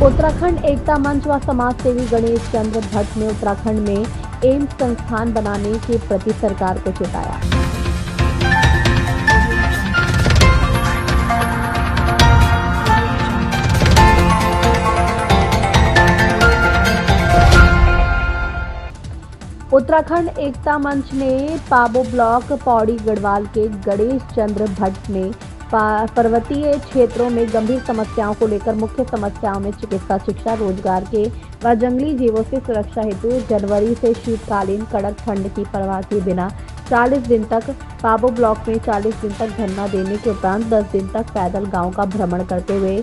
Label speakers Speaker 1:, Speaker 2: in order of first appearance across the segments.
Speaker 1: उत्तराखंड एकता मंच व समाज सेवी गणेश चंद्र भट्ट ने उत्तराखंड में एम्स संस्थान बनाने के प्रति सरकार को चेताया। उत्तराखंड एकता मंच ने पाबो ब्लॉक पौड़ी गढ़वाल के गणेश चंद्र भट्ट ने पर्वतीय क्षेत्रों में गंभीर समस्याओं को लेकर मुख्य समस्याओं में चिकित्सा, शिक्षा, रोजगार के व जंगली जीवों से सुरक्षा हेतु जनवरी से शीतकालीन कड़क ठंड की परवाह किए बिना 40 दिन तक पाबो ब्लॉक में 40 दिन तक धरना देने के उपरांत 10 दिन तक पैदल गांव का भ्रमण करते हुए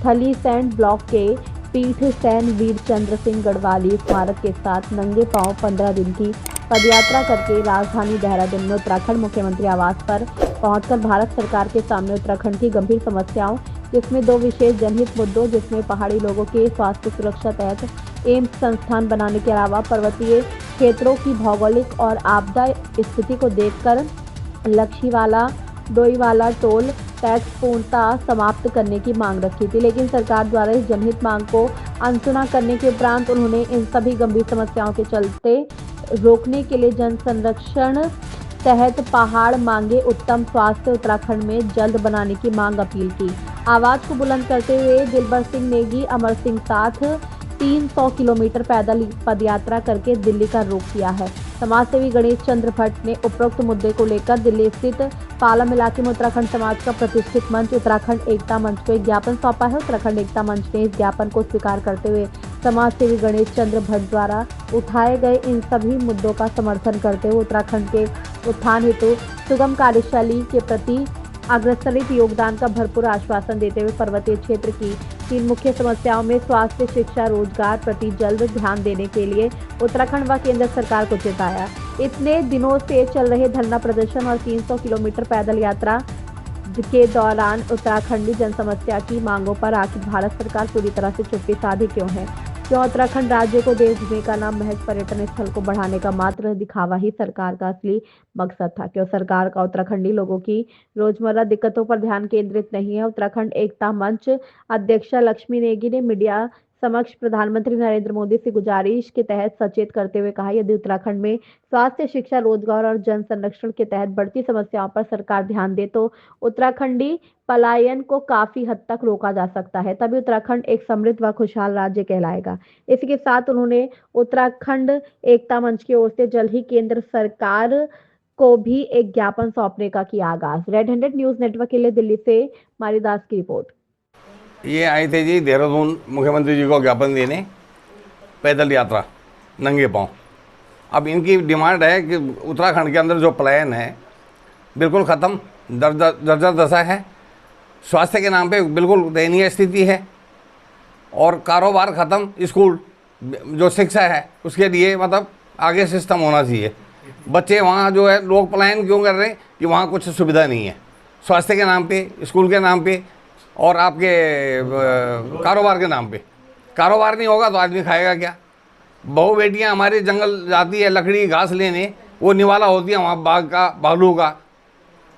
Speaker 1: थलीसैंड ब्लॉक के पीठ सैन वीर चंद्र सिंह गढ़वाली स्मारक के साथ नंगे पांव 15 दिन की पदयात्रा करके राजधानी देहरादून में उत्तराखंड मुख्यमंत्री आवास पर पहुंचकर भारत सरकार के सामने उत्तराखंड की गंभीर समस्याओं, जिसमें 2 विशेष जनहित मुद्दों, जिसमें पहाड़ी लोगों के स्वास्थ्य सुरक्षा तहत एम्स संस्थान बनाने के अलावा पर्वतीय क्षेत्रों की भौगोलिक और आपदा स्थिति को देखकर लक्षीवाला डोईवाला टोल टैक्स पूर्णतः समाप्त करने की मांग रखी थी, लेकिन सरकार द्वारा इस जनहित मांग को अनसुना करने के उपरांत उन्होंने इन सभी गंभीर समस्याओं के चलते रोकने के लिए जन संरक्षण तहत पहाड़ मांगे उत्तम स्वास्थ्य उत्तराखंड में जल्द बनाने की मांग अपील की। आवाज को बुलंद करते हुए दिलबर सिंह नेगी अमर सिंह साथ 300 किलोमीटर पैदल पदयात्रा करके दिल्ली का रुख किया है। समाजसेवी गणेश चंद्र भट्ट ने उपरोक्त मुद्दे को लेकर दिल्ली स्थित पालम इलाके में उत्तराखंड समाज का प्रतिष्ठित मंच उत्तराखंड एकता मंच को एक ज्ञापन सौंपा है। उत्तराखंड एकता मंच ने इस ज्ञापन को स्वीकार करते हुए समाजसेवी गणेश चंद्र भट्ट द्वारा उठाए गए इन सभी मुद्दों का समर्थन करते हुए उत्तराखंड के उत्थान हेतु सुगम कार्यशैली के प्रति अग्रसरित योगदान का भरपूर आश्वासन देते हुए पर्वतीय क्षेत्र की 3 मुख्य समस्याओं में स्वास्थ्य, शिक्षा, रोजगार प्रति जल्द ध्यान देने के लिए उत्तराखंड व केंद्र सरकार को चेताया। इतने दिनों से चल रहे धरना प्रदर्शन और 300 किलोमीटर पैदल यात्रा के दौरान उत्तराखंडी जन समस्या की मांगों पर आखिर भारत सरकार पूरी तरह से चुप्पी साधे क्यों है? क्यों उत्तराखंड राज्य को देवभूमि का नाम महज पर्यटन स्थल को बढ़ाने का मात्र दिखावा ही सरकार का असली मकसद था? क्यों सरकार का उत्तराखंडी लोगों की रोजमर्रा दिक्कतों पर ध्यान केंद्रित नहीं है? उत्तराखंड एकता मंच अध्यक्षा लक्ष्मी नेगी ने मीडिया समक्ष प्रधानमंत्री नरेंद्र मोदी से गुजारिश के तहत सचेत करते हुए कहा, यदि उत्तराखंड में स्वास्थ्य, शिक्षा, रोजगार और जन संरक्षण के तहत बढ़ती समस्याओं पर सरकार ध्यान दे तो उत्तराखंडी पलायन को काफी हद तक रोका जा सकता है। तभी उत्तराखंड एक समृद्ध व खुशहाल राज्य कहलाएगा। इसी के साथ उन्होंने उत्तराखंड एकता मंच की ओर से जल्द ही केंद्र सरकार को भी एक ज्ञापन सौंपने का किया आगाज। रेड हैंडेड न्यूज नेटवर्क के लिए दिल्ली से मारीदास की रिपोर्ट।
Speaker 2: ये आए थे जी देहरादून मुख्यमंत्री जी को ज्ञापन देने, पैदल यात्रा नंगे पांव। अब इनकी डिमांड है कि उत्तराखंड के अंदर जो पलायन है बिल्कुल ख़त्म, दर्जा दशा है, स्वास्थ्य के नाम पे बिल्कुल दयनीय स्थिति है, और कारोबार ख़त्म, स्कूल जो शिक्षा है उसके लिए मतलब आगे सिस्टम होना चाहिए। बच्चे वहाँ जो है लोग पलायन क्यों कर रहे हैं कि वहाँ कुछ सुविधा नहीं है, स्वास्थ्य के नाम पे, स्कूल के नाम पे और आपके कारोबार के नाम पे। कारोबार नहीं होगा तो आदमी खाएगा क्या? बहू बेटियां हमारे जंगल जाती है लकड़ी घास लेने, वो निवाला होती है वहाँ बाघ का, भालू का,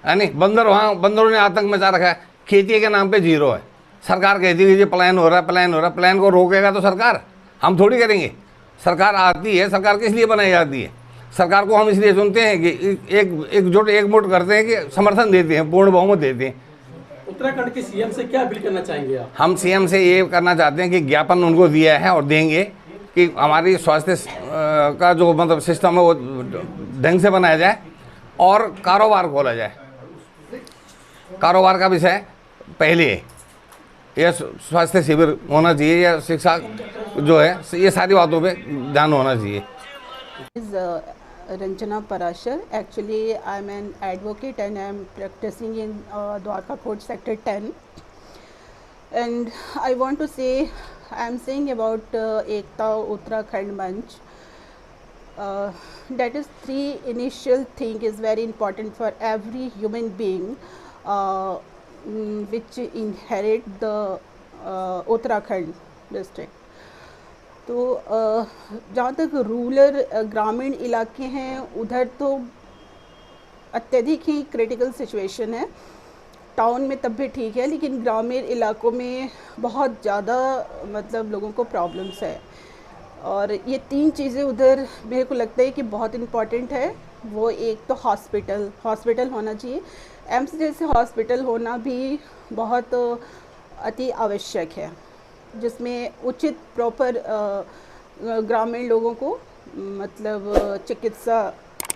Speaker 2: है नहीं? बंदर, वहाँ बंदरों ने आतंक मचा रखा है। खेती के नाम पे जीरो है। सरकार कहती है कि पलायन हो रहा है, पलायन हो रहा है। पलायन को रोकेगा तो सरकार, हम थोड़ी करेंगे। सरकार आती है, सरकार किस लिए बनाई जाती है? सरकार को हम इसलिए चुनते हैं कि एकजुट करते हैं, कि समर्थन देते हैं, पूर्ण बहुमत देते हैं।
Speaker 3: उत्तराखंड के सीएम से क्या अपील करना चाहेंगे आप?
Speaker 2: हम सीएम से ये करना चाहते हैं कि ज्ञापन उनको दिया है और देंगे कि हमारी स्वास्थ्य का जो मतलब सिस्टम है वो ढंग से बनाया जाए और कारोबार खोला जाए। कारोबार का विषय पहले यह स्वास्थ्य शिविर होना चाहिए या शिक्षा जो है, ये सारी बातों पे ध्यान होना चाहिए।
Speaker 4: Ranjana Parashar. Actually, I'm an advocate and I'm practicing in Dwarka Court Sector 10. And I want to say, I'm saying about Ekta Uttarakhand Manch. That is 3 initial thing is very important for every human being which inherit the Uttarakhand district. तो जहाँ तक rural ग्रामीण इलाके हैं उधर तो अत्यधिक ही critical situation है। टाउन में तब भी ठीक है, लेकिन ग्रामीण इलाकों में बहुत ज़्यादा मतलब लोगों को प्रॉब्लम्स है। और ये 3 चीज़ें उधर मेरे को लगता है कि बहुत इम्पॉर्टेंट है। वो एक तो हॉस्पिटल होना चाहिए। एम्स जैसे हॉस्पिटल होना भी बहुत अति आवश्यक है, जिसमें उचित प्रॉपर ग्रामीण लोगों को मतलब चिकित्सा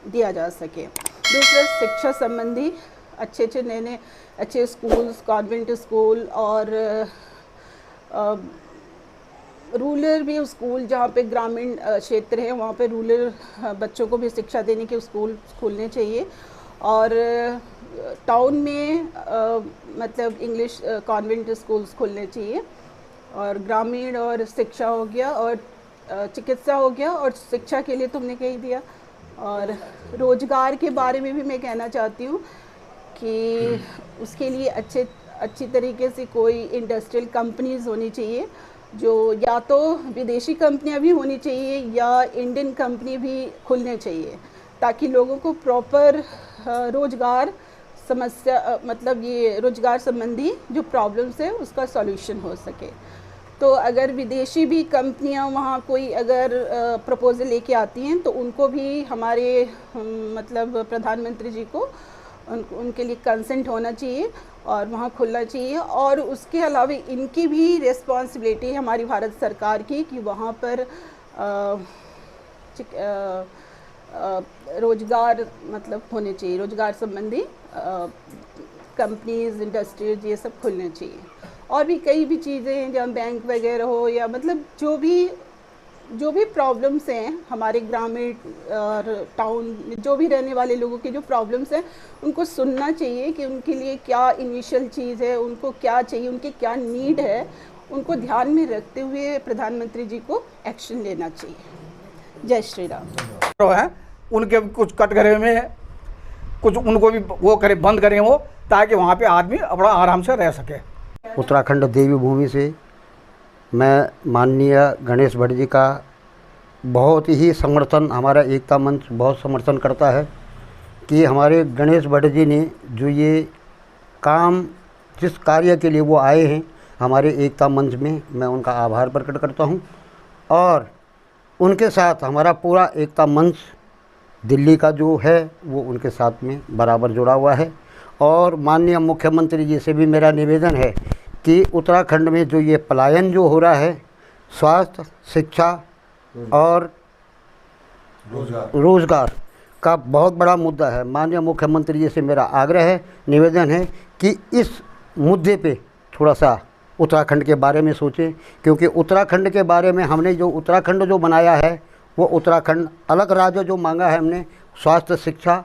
Speaker 4: दिया जा सके। दूसरा, शिक्षा संबंधी अच्छे नए अच्छे स्कूल्स, कॉन्वेंट स्कूल और रूरल भी स्कूल, जहाँ पे ग्रामीण क्षेत्र है वहाँ पे रूरल बच्चों को भी शिक्षा देने के स्कूल खुलने चाहिए। और टाउन में मतलब इंग्लिश कॉन्वेंट स्कूल्स खुलने चाहिए। और ग्रामीण और शिक्षा हो गया, और चिकित्सा हो गया, और शिक्षा के लिए तुमने कह दिया। और रोज़गार के बारे में भी मैं कहना चाहती हूँ कि उसके लिए अच्छी तरीके से कोई इंडस्ट्रियल कंपनीज़ होनी चाहिए, जो या तो विदेशी कंपनियां भी होनी चाहिए या इंडियन कंपनी भी खुलने चाहिए, ताकि लोगों को प्रॉपर रोज़गार समस्या मतलब ये रोज़गार संबंधी जो प्रॉब्लम्स है उसका सॉल्यूशन हो सके। तो अगर विदेशी भी कंपनियां वहाँ कोई अगर प्रपोज़ल लेके आती हैं तो उनको भी हमारे मतलब प्रधानमंत्री जी को उनके लिए कंसेंट होना चाहिए और वहाँ खुलना चाहिए। और उसके अलावा इनकी भी रिस्पॉन्सिबिलिटी है हमारी भारत सरकार की कि वहाँ पर रोज़गार मतलब होने चाहिए, रोज़गार संबंधी कंपनीज, इंडस्ट्रीज ये सब खुलने चाहिए। और भी कई भी चीज़ें हैं जहाँ बैंक वगैरह हो या मतलब जो भी प्रॉब्लम्स हैं हमारे ग्रामीण और टाउन में जो भी रहने वाले लोगों की जो प्रॉब्लम्स हैं उनको सुनना चाहिए कि उनके लिए क्या इनिशियल चीज़ है, उनको क्या चाहिए, उनकी क्या नीड है, उनको ध्यान में रखते हुए प्रधानमंत्री जी को एक्शन लेना चाहिए। जय श्री राम।
Speaker 5: है उनके कुछ कटघरे में कुछ उनको भी वो करें, बंद करें वो, ताकि वहाँ पे आदमी अपना आराम से रह सके।
Speaker 6: उत्तराखंड देवी भूमि से मैं माननीय गणेश भट्ट जी का बहुत ही समर्थन, हमारा एकता मंच बहुत समर्थन करता है कि हमारे गणेश भट्ट जी ने जो ये काम, जिस कार्य के लिए वो आए हैं हमारे एकता मंच में, मैं उनका आभार प्रकट करता हूँ। और उनके साथ हमारा पूरा एकता मंच दिल्ली का जो है वो उनके साथ में बराबर जुड़ा हुआ है। और माननीय मुख्यमंत्री जी से भी मेरा निवेदन है कि उत्तराखंड में जो ये पलायन जो हो रहा है, स्वास्थ्य, शिक्षा और रोज़गार का बहुत बड़ा मुद्दा है। माननीय मुख्यमंत्री जी से मेरा आग्रह है, निवेदन है कि इस मुद्दे पे थोड़ा सा उत्तराखंड के बारे में सोचें, क्योंकि उत्तराखंड के बारे में हमने जो उत्तराखंड जो बनाया है वो उत्तराखंड अलग राज्य जो मांगा है हमने, स्वास्थ्य शिक्षा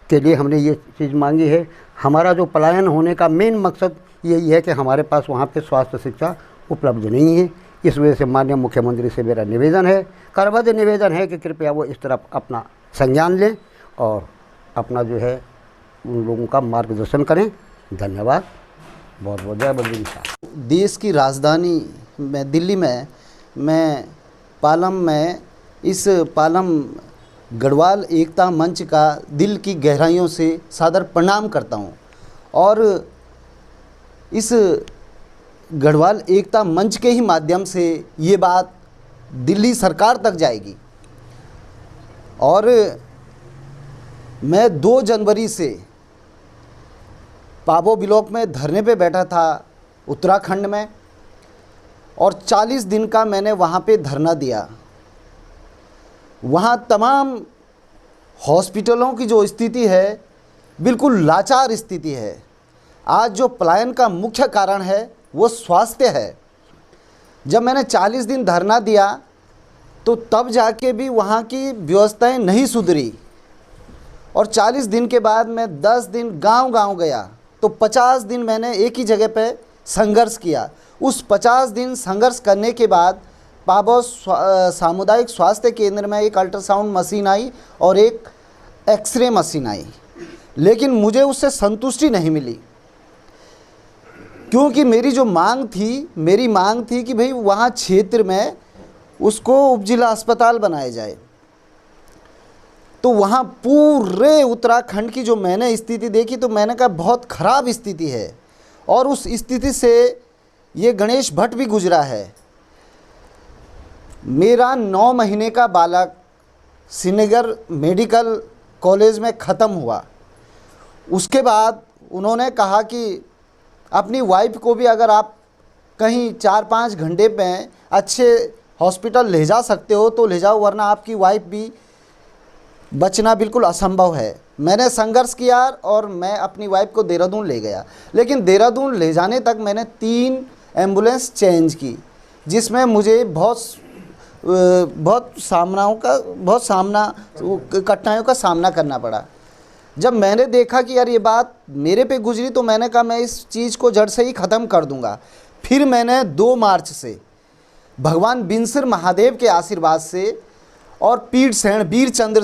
Speaker 6: के लिए हमने ये चीज़ मांगी है। हमारा जो पलायन होने का मेन मकसद यही है कि हमारे पास वहाँ पे स्वास्थ्य शिक्षा उपलब्ध नहीं है। इस वजह से माननीय मुख्यमंत्री से मेरा निवेदन है, करबद्ध निवेदन है कि कृपया वो इस तरफ अपना संज्ञान लें और अपना जो है उन लोगों का मार्गदर्शन करें। धन्यवाद। बहुत बहुत जय बजरंग साहब।
Speaker 7: देश की राजधानी में दिल्ली में मैं पालम में इस पालम गढ़वाल एकता मंच का दिल की गहराइयों से सादर प्रणाम करता हूं। और इस गढ़वाल एकता मंच के ही माध्यम से ये बात दिल्ली सरकार तक जाएगी। और मैं 2 जनवरी से पाबो ब्लॉक में धरने पे बैठा था उत्तराखंड में, और 40 दिन का मैंने वहाँ पे धरना दिया। वहाँ तमाम हॉस्पिटलों की जो स्थिति है बिल्कुल लाचार स्थिति है। आज जो पलायन का मुख्य कारण है वो स्वास्थ्य है। जब मैंने 40 दिन धरना दिया तो तब जाके भी वहाँ की व्यवस्थाएं नहीं सुधरी, और 40 दिन के बाद मैं 10 दिन गांव-गांव गया तो 50 दिन मैंने एक ही जगह पे संघर्ष किया। उस 50 दिन संघर्ष करने के बाद पाबो सामुदायिक स्वास्थ्य केंद्र में एक अल्ट्रासाउंड मशीन आई और एक एक्सरे मशीन आई, लेकिन मुझे उससे संतुष्टि नहीं मिली, क्योंकि मेरी मांग थी कि भाई वहाँ क्षेत्र में उसको उपजिला अस्पताल बनाया जाए। तो वहाँ पूरे उत्तराखंड की जो मैंने स्थिति देखी तो मैंने कहा बहुत ख़राब स्थिति है। और उस स्थिति से ये गणेश भट्ट भी गुजरा है। मेरा 9 महीने का बालक श्रीनगर मेडिकल कॉलेज में ख़त्म हुआ। उसके बाद उन्होंने कहा कि अपनी वाइफ को भी अगर आप कहीं 4-5 घंटे में अच्छे हॉस्पिटल ले जा सकते हो तो ले जाओ, वरना आपकी वाइफ भी बचना बिल्कुल असंभव है। मैंने संघर्ष किया और मैं अपनी वाइफ को देहरादून ले गया, लेकिन देहरादून ले जाने तक मैंने 3 एम्बुलेंस चेंज की, जिसमें मुझे बहुत कठिनाइयों का सामना करना पड़ा। जब मैंने देखा कि यार ये बात मेरे पे गुजरी तो मैंने कहा मैं इस चीज़ को जड़ से ही ख़त्म कर दूंगा। फिर मैंने 2 मार्च से भगवान बिनसर महादेव के आशीर्वाद से और पीठ सेण वीर चंद्र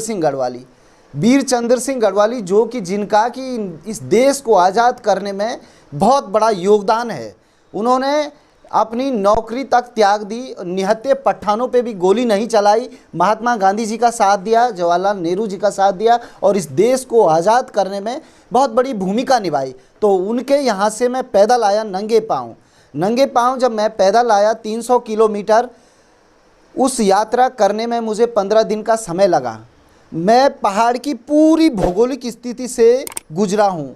Speaker 7: सिंह गढ़वाली जो कि जिनका कि इस देश को आज़ाद करने में बहुत बड़ा योगदान है, उन्होंने अपनी नौकरी तक त्याग दी, निहत्थे पठानों पे भी गोली नहीं चलाई, महात्मा गांधी जी का साथ दिया, जवाहरलाल नेहरू जी का साथ दिया और इस देश को आज़ाद करने में बहुत बड़ी भूमिका निभाई। तो उनके यहाँ से मैं पैदल आया नंगे पाँव जब मैं पैदल आया 300 किलोमीटर, उस यात्रा करने में मुझे 15 दिन का समय लगा। मैं पहाड़ की पूरी भौगोलिक स्थिति से गुजरा हूँ।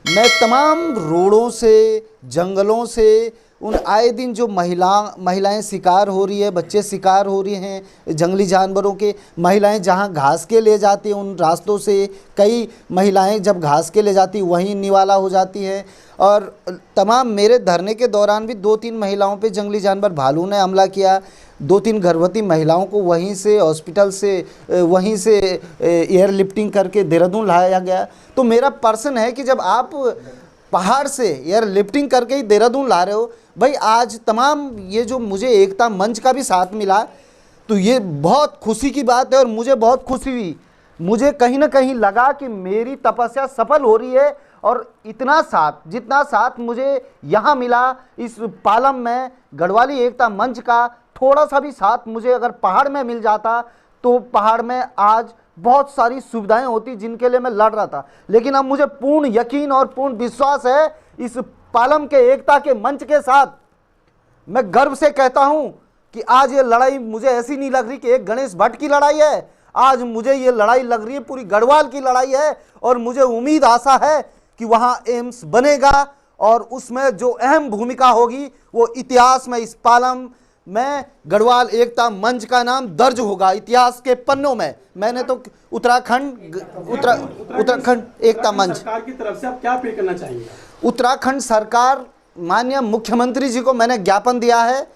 Speaker 7: मैं तमाम रोडों से, जंगलों से, उन आए दिन जो महिलाएं शिकार हो रही है, बच्चे शिकार हो रहे हैं जंगली जानवरों के, महिलाएं जहां घास के ले जाती हैं उन रास्तों से कई महिलाएं जब घास के ले जाती वहीं निवाला हो जाती है। और तमाम मेरे धरने के दौरान भी 2-3 महिलाओं पे जंगली जानवर भालू ने हमला किया। 2-3 गर्भवती महिलाओं को वहीं से हॉस्पिटल से वहीं से एयरलिफ्टिंग करके देहरादून लाया गया। तो मेरा प्रश्न है कि जब आप पहाड़ से एयरलिफ्टिंग करके ही देहरादून ला रहे हो, भाई आज तमाम ये जो मुझे एकता मंच का भी साथ मिला तो ये बहुत खुशी की बात है और मुझे बहुत खुशी हुई। मुझे कहीं ना कहीं लगा कि मेरी तपस्या सफल हो रही है और इतना साथ जितना साथ मुझे यहाँ मिला इस पालम में गढ़वाली एकता मंच का, थोड़ा सा भी साथ मुझे अगर पहाड़ में मिल जाता तो पहाड़ में आज बहुत सारी सुविधाएं होती जिनके लिए मैं लड़ रहा था। लेकिन अब मुझे पूर्ण यकीन और पूर्ण विश्वास है इस पालम के एकता के मंच के साथ। मैं गर्व से कहता हूं कि आज ये लड़ाई मुझे ऐसी नहीं लग रही कि एक गणेश भट्ट की लड़ाई है, आज मुझे ये लड़ाई लग रही है पूरी गढ़वाल की लड़ाई है। और मुझे उम्मीद आशा है कि वहां एम्स बनेगा और उसमें जो अहम भूमिका होगी वो इतिहास में इस पालम में गढ़वाल एकता मंच का नाम दर्ज होगा इतिहास के पन्नों में। मैंने तो उत्तराखंड एकता मंच
Speaker 3: सरकार की तरफ से आप क्या अपील करना चाहेंगे?
Speaker 7: उत्तराखंड सरकार माननीय मुख्यमंत्री जी को मैंने ज्ञापन दिया है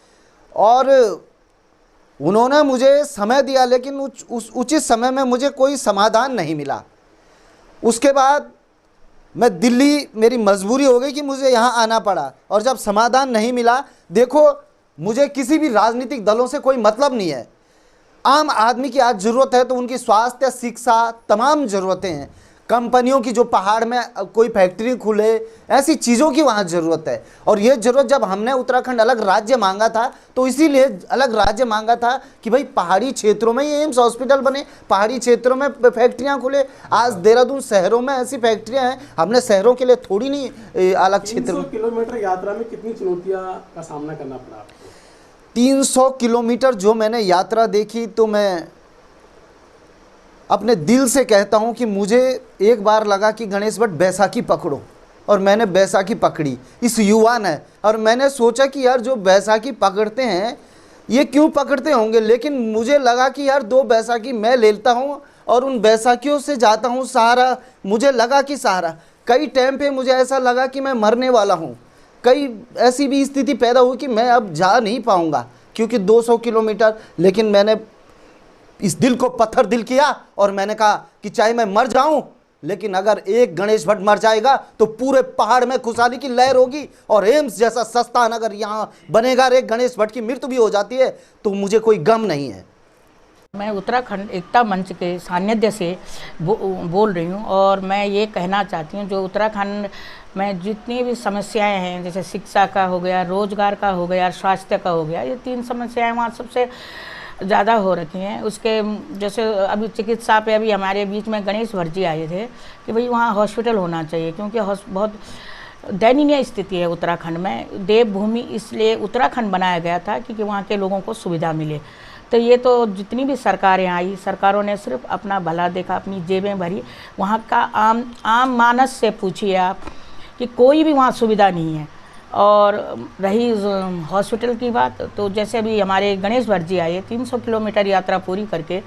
Speaker 7: और उन्होंने मुझे समय दिया, लेकिन उस उचित समय में मुझे कोई समाधान नहीं मिला। उसके बाद मैं दिल्ली, मेरी मजबूरी हो गई कि मुझे यहाँ आना पड़ा और जब समाधान नहीं मिला, देखो मुझे किसी भी राजनीतिक दलों से कोई मतलब नहीं है। आम आदमी की आज ज़रूरत है तो उनकी स्वास्थ्य, शिक्षा, तमाम ज़रूरतें हैं। कंपनियों की जो पहाड़ में कोई फैक्ट्री खुले, ऐसी चीज़ों की वहाँ ज़रूरत है। और ये ज़रूरत जब हमने उत्तराखंड अलग राज्य मांगा था तो इसीलिए अलग राज्य मांगा था कि भाई पहाड़ी क्षेत्रों में ये एम्स हॉस्पिटल बने, पहाड़ी क्षेत्रों में फैक्ट्रियाँ खुले। आज देहरादून शहरों में ऐसी फैक्ट्रियाँ हैं, हमने शहरों के लिए थोड़ी नहीं अलग क्षेत्र।
Speaker 3: 300 किलोमीटर यात्रा में कितनी चुनौतियाँ का सामना करना पड़ा आपको?
Speaker 7: 300 किलोमीटर जो मैंने यात्रा देखी तो मैं अपने दिल से कहता हूं कि मुझे एक बार लगा कि गणेश भट्ट बैसाखी पकड़ो, और मैंने बैसाखी पकड़ी इस युवा ने। और मैंने सोचा कि यार जो बैसाखी पकड़ते हैं ये क्यों पकड़ते होंगे, लेकिन मुझे लगा कि यार 2 बैसाखी मैं ले लेता हूँ और उन बैसाखियों से जाता हूँ सहारा। मुझे लगा कि सहारा, कई टाइम पे मुझे ऐसा लगा कि मैं मरने वाला हूँ। कई ऐसी भी स्थिति पैदा हुई कि मैं अब जा नहीं पाऊँगा क्योंकि 200 किलोमीटर। लेकिन मैंने इस दिल को पत्थर दिल किया और मैंने कहा कि चाहे मैं मर जाऊं, लेकिन अगर एक गणेश भट्ट मर जाएगा तो पूरे पहाड़ में खुशहाली की लहर होगी। और एम्स जैसा संस्थान अगर यहाँ बनेगा और एक गणेश भट्ट की मृत्यु भी हो जाती है तो मुझे कोई गम नहीं है।
Speaker 8: मैं उत्तराखंड एकता मंच के सानिध्य से बोल रही हूँ और मैं ये कहना चाहती हूँ जो उत्तराखंड में जितनी भी समस्याएं हैं, जैसे शिक्षा का हो गया, रोजगार का हो गया, स्वास्थ्य का हो गया, ये 3 समस्याएं वहाँ सबसे ज़्यादा हो रखी हैं। उसके जैसे अभी चिकित्सा पे अभी हमारे बीच में गणेश भट्ट आए थे कि भाई वहाँ हॉस्पिटल होना चाहिए, क्योंकि बहुत दयनीय स्थिति है उत्तराखंड में। देवभूमि इसलिए उत्तराखंड बनाया गया था क्योंकि वहाँ के लोगों को सुविधा मिले। तो ये तो जितनी भी सरकारें आई, सरकारों ने सिर्फ अपना भला देखा, अपनी जेबें भरी। वहाँ का आम मानस से पूछिए आप कि कोई भी वहाँ सुविधा नहीं है। और रही हॉस्पिटल की बात, तो जैसे अभी हमारे गणेश भट्ट जी आए 300 किलोमीटर यात्रा पूरी करके,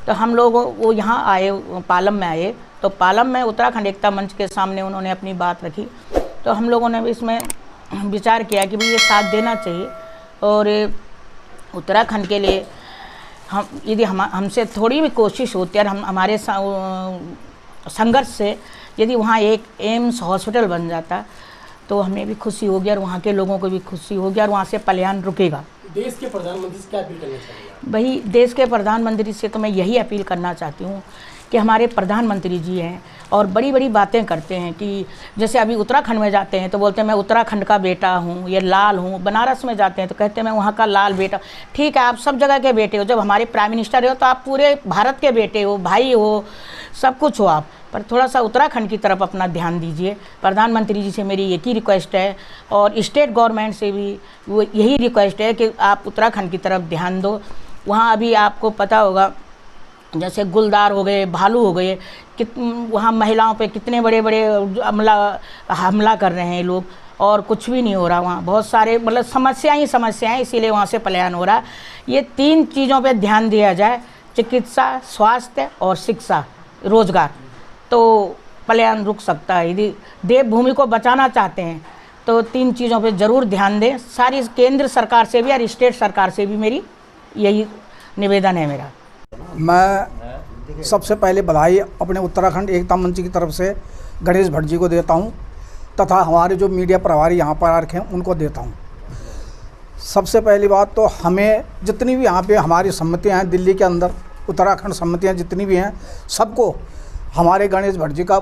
Speaker 8: तो हम लोग वो यहाँ आए, पालम में आए, तो पालम में उत्तराखंड एकता मंच के सामने उन्होंने अपनी बात रखी। तो हम लोगों ने भी इसमें विचार किया कि भाई ये साथ देना चाहिए। और उत्तराखंड के लिए हम यदि हमसे थोड़ी भी कोशिश होती है और हमारे संघर्ष से यदि वहाँ एक एम्स हॉस्पिटल बन जाता तो हमें भी खुशी होगी और वहाँ के लोगों को भी खुशी होगी और वहाँ से पलायन रुकेगा।
Speaker 3: देश के प्रधानमंत्री से क्या अपील करना चाहिए?
Speaker 8: भाई देश के प्रधानमंत्री से तो मैं यही अपील करना चाहती हूँ कि हमारे प्रधानमंत्री जी हैं और बड़ी बड़ी बातें करते हैं कि जैसे अभी उत्तराखंड में जाते हैं तो बोलते हैं मैं उत्तराखंड का बेटा हूँ, ये लाल हूँ। बनारस में जाते हैं तो कहते हैं मैं वहाँ का लाल बेटा। ठीक है, आप सब जगह के बेटे हो। जब हमारे प्राइम मिनिस्टर हो तो आप पूरे भारत के बेटे हो, भाई हो, सब कुछ हो आप, पर थोड़ा सा उत्तराखंड की तरफ अपना ध्यान दीजिए। प्रधानमंत्री जी से मेरी एक ही रिक्वेस्ट है और स्टेट गवर्नमेंट से भी वो यही रिक्वेस्ट है कि आप उत्तराखंड की तरफ ध्यान दो। वहाँ अभी आपको पता होगा जैसे गुलदार हो गए, भालू हो गए, वहाँ महिलाओं पे कितने बड़े बड़े हमला कर रहे हैं लोग और कुछ भी नहीं हो रहा। वहाँ बहुत सारे मतलब समस्याएं ही समस्याएं, इसीलिए वहाँ से पलायन हो रहा। ये 3 चीज़ों पे ध्यान दिया जाए, चिकित्सा, स्वास्थ्य और शिक्षा, रोजगार, तो पलायन रुक सकता है। यदि देवभूमि को बचाना चाहते हैं तो 3 चीज़ों पे ज़रूर ध्यान दें। सारी केंद्र सरकार से भी और स्टेट सरकार से भी मेरी यही निवेदन है मेरा।
Speaker 5: मैं सबसे पहले बधाई अपने उत्तराखंड एकता मंच की तरफ से गणेश भट्ट जी को देता हूं तथा हमारे जो मीडिया प्रभारी यहाँ पर आ रखे हैं उनको देता हूं। सबसे पहली बात तो हमें जितनी भी यहाँ पे हमारी सम्मतियाँ हैं दिल्ली के अंदर, उत्तराखंड सम्मतियाँ जितनी भी हैं, सबको हमारे गणेश भट्ट जी का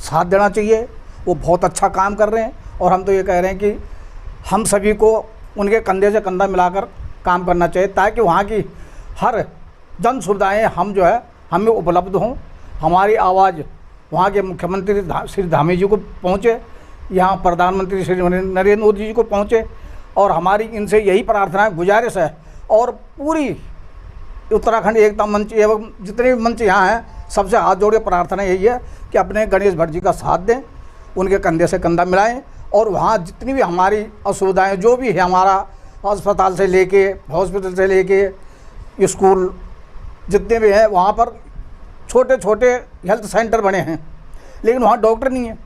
Speaker 5: साथ देना चाहिए। वो बहुत अच्छा काम कर रहे हैं और हम तो ये कह रहे हैं कि हम सभी को उनके कंधे से कंधा मिलाकर काम करना चाहिए ताकि वहाँ की हर जन सुविधाएँ हम जो है हमें उपलब्ध हों। हमारी आवाज़ वहाँ के मुख्यमंत्री श्री धामी जी को पहुँचे, यहाँ प्रधानमंत्री श्री नरेंद्र मोदी जी को पहुँचे और हमारी इनसे यही प्रार्थना गुजारिश है। और पूरी उत्तराखंड एकता मंच एवं जितने भी मंच यहाँ हैं सबसे हाथ जोड़ के प्रार्थना यही है कि अपने गणेश भट्ट जी का साथ दें, उनके कंधे से कंधा मिलाएं और वहाँ जितनी भी हमारी असुविधाएँ जो भी है, हमारा अस्पताल से लेके हॉस्पिटल से लेके स्कूल जितने भी हैं, वहाँ पर छोटे छोटे हेल्थ सेंटर बने हैं लेकिन वहाँ डॉक्टर नहीं है।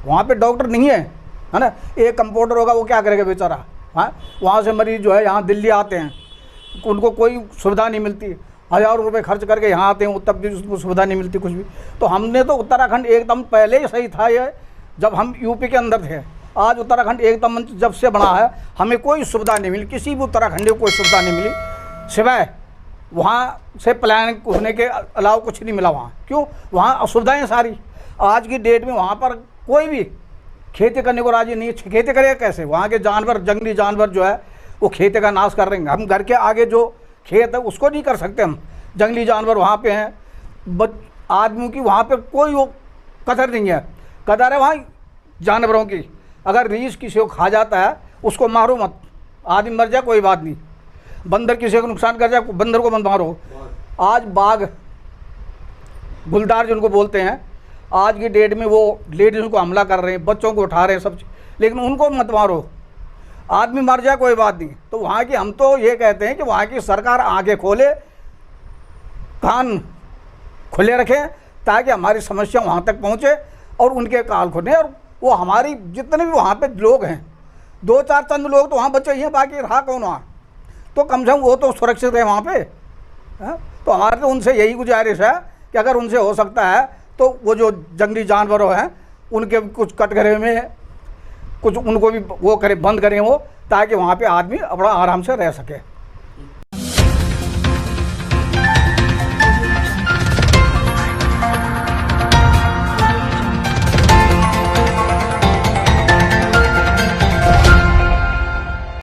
Speaker 5: वहाँ पे डॉक्टर नहीं है ना। एक कंपाउंडर होगा वो क्या करेगा बेचारा। हाँ, वहाँ से मरीज़ जो है यहाँ दिल्ली आते हैं, उनको कोई सुविधा नहीं मिलती, हज़ारों रुपए खर्च करके यहाँ आते हैं तब भी उसको सुविधा नहीं मिलती कुछ भी। तो हमने तो उत्तराखंड एकदम पहले ही सही था ये जब हम यूपी के अंदर थे। आज उत्तराखंड एकदम मंच जब से बना है हमें कोई सुविधा नहीं मिली, किसी भी उत्तराखंडी को कोई सुविधा नहीं मिली सिवाय वहाँ से पलायन होने के अलावा कुछ नहीं मिला वहाँ। क्यों? वहाँ असुविधाएँ सारी। आज की डेट में वहाँ पर कोई भी खेती करने को राजी नहीं है। खेती करेगा कैसे? वहाँ के जानवर, जंगली जानवर जो है वो खेती का नाश कर रहे हैं। हम घर के आगे जो खेत है उसको नहीं कर सकते हम। जंगली जानवर वहाँ पे हैं, आदमियों की वहाँ पे कोई वो कदर नहीं है। कदर है वहाँ जानवरों की। अगर रीछ किसी को खा जाता है उसको मारो मत, आदमी मर जाए कोई बात नहीं। बंदर किसी को नुकसान कर जाए बंदर को मत मारो। आज बाघ, गुलदार जिनको बोलते हैं, आज की डेट में वो लेडीज़ को हमला कर रहे हैं, बच्चों को उठा रहे हैं सब, लेकिन उनको मत मारो। आदमी मर जाए कोई बात नहीं। तो वहाँ की हम तो ये कहते हैं कि वहाँ की सरकार आंखें खोले, कान खुले रखें ताकि हमारी समस्या वहाँ तक पहुँचे और उनके काल खुले। और वो हमारी जितने भी वहाँ पे लोग हैं, 2-4 चंद लोग तो वहाँ बचे ही हैं, बाकी रहा कौन वहाँ। तो कम से कम वो तो सुरक्षित है वहाँ पे। तो हमारे तो उनसे यही गुजारिश है कि अगर उनसे हो सकता है तो वो जो जंगली जानवर हैं उनके कुछ कटघरे में कुछ उनको भी वो करें, बंद करें वो, ताकि वहाँ पे आदमी अपना आराम से रह सके।